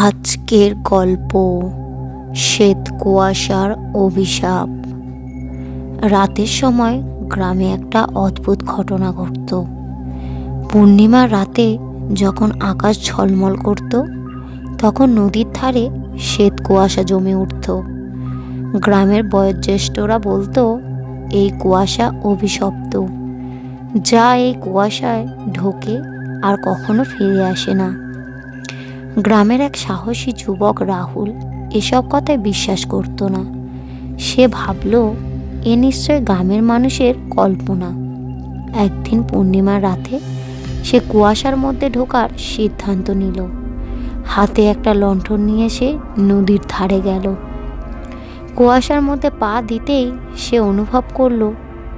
আজকের গল্প শ্বেত কুয়াশার অভিশাপ। রাতের সময় গ্রামে একটা অদ্ভুত ঘটনা ঘটত। পূর্ণিমার রাতে যখন আকাশ ঝলমল করত, তখন নদীর ধারে শ্বেত কুয়াশা জমে উঠত। গ্রামের বয়োজ্যেষ্ঠরা বলতো এই কুয়াশা অভিশপ্ত, যা এই কুয়াশায় ঢোকে আর কখনো ফিরে আসে না। গ্রামের এক সাহসী যুবক রাহুল এসব কথায় বিশ্বাস করত না। সে ভাবল এ নিশ্চয় গ্রামের মানুষের কল্পনা। একদিন পূর্ণিমার রাতে সে কুয়াশার মধ্যে ঢোকার সিদ্ধান্ত নিল। হাতে একটা লণ্ঠন নিয়ে সে নদীর ধারে গেল। কুয়াশার মধ্যে পা দিতেই সে অনুভব করল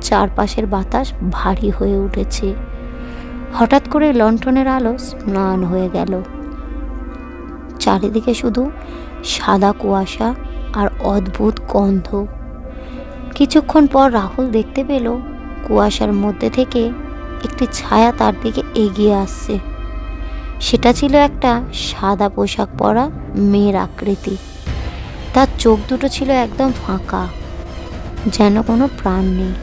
চারপাশের বাতাস ভারী হয়ে উঠেছে। হঠাৎ করে লণ্ঠনের আলো ম্লান হয়ে গেল। চারিদিকে শুধু সাদা কুয়াশা আর অদ্ভুত গন্ধ। কিছুক্ষণ পর রাহুল দেখতে পেল কুয়াশার মধ্যে থেকে একটি ছায়া তার দিকে এগিয়ে আসছে। সেটা ছিল একটা সাদা পোশাক পরা মেয়ের আকৃতি। তার চোখ দুটো ছিল একদম ফাঁকা, যেন কোনো প্রাণ নেই।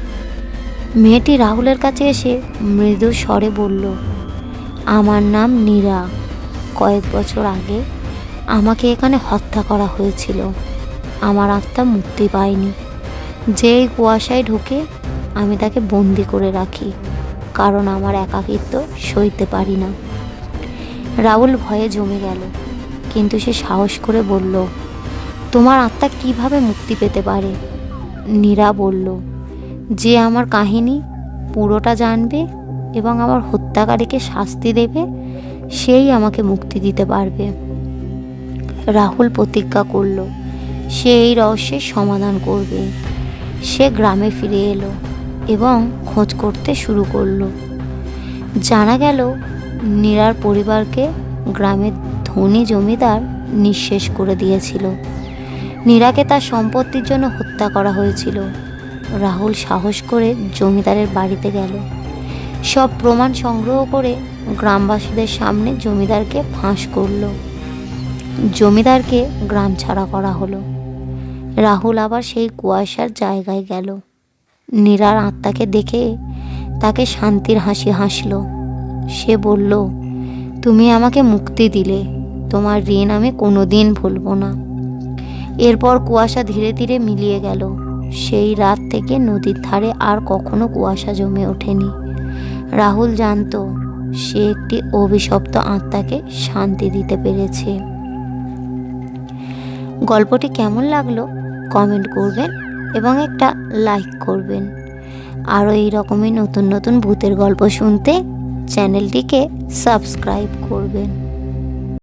মেয়েটি রাহুলের কাছে এসে মৃদু স্বরে বলল, আমার নাম নীরা। কয়েক বছর আগে আমাকে এখানে হত্যা করা হয়েছিল। আমার আত্মা মুক্তি পায়নি। যেই কুয়াশায় ঢুকে আমি তাকে বন্দি করে রাখি, কারণ আমার একাকিত্ব সইতে পারি না। রাহুল ভয়ে জমে গেল, কিন্তু সে সাহস করে বলল, তোমার আত্মা কিভাবে মুক্তি পেতে পারে? নীরা বলল, যে আমার কাহিনী পুরোটা জানবে এবং আমার হত্যাকারীকে শাস্তি দেবে, সেই আমাকে মুক্তি দিতে পারবে। রাহুল প্রতিজ্ঞা করল সে এই রহস্যের সমাধান করবে। সে গ্রামে ফিরে এলো এবং খোঁজ করতে শুরু করলো। জানা গেল নীরার পরিবারকে গ্রামের ধনী জমিদার নিঃশেষ করে দিয়েছিল। নীরাকে তার সম্পত্তির জন্য হত্যা করা হয়েছিল। রাহুল সাহস করে জমিদারের বাড়িতে গেল। সব প্রমাণ সংগ্রহ করে গ্রামবাসীদের সামনে জমিদারকে ফাঁস করলো। জমিদারকে গ্রাম ছাড়া করা হলো। রাহুল আবার সেই কুয়াশার জায়গায় গেল। নীরার আত্মাকে দেখে তাকে শান্তির হাসি হাসল। সে বলল, তুমি আমাকে মুক্তি দিলে, তোমার ঋণ আমি কোনোদিন ভুলব না। এরপর কুয়াশা ধীরে ধীরে মিলিয়ে গেল। সেই রাত থেকে নদীর ধারে আর কখনো কুয়াশা জমে ওঠেনি। রাহুল জানতো সে একটি অভিশপ্ত আত্মাকে শান্তি দিতে পেরেছে। গল্পটি কেমন লাগলো কমেন্ট করবেন এবং একটা লাইক করবেন। আরও এই রকমই নতুন নতুন ভূতের গল্প শুনতে চ্যানেলটিকে সাবস্ক্রাইব করবেন।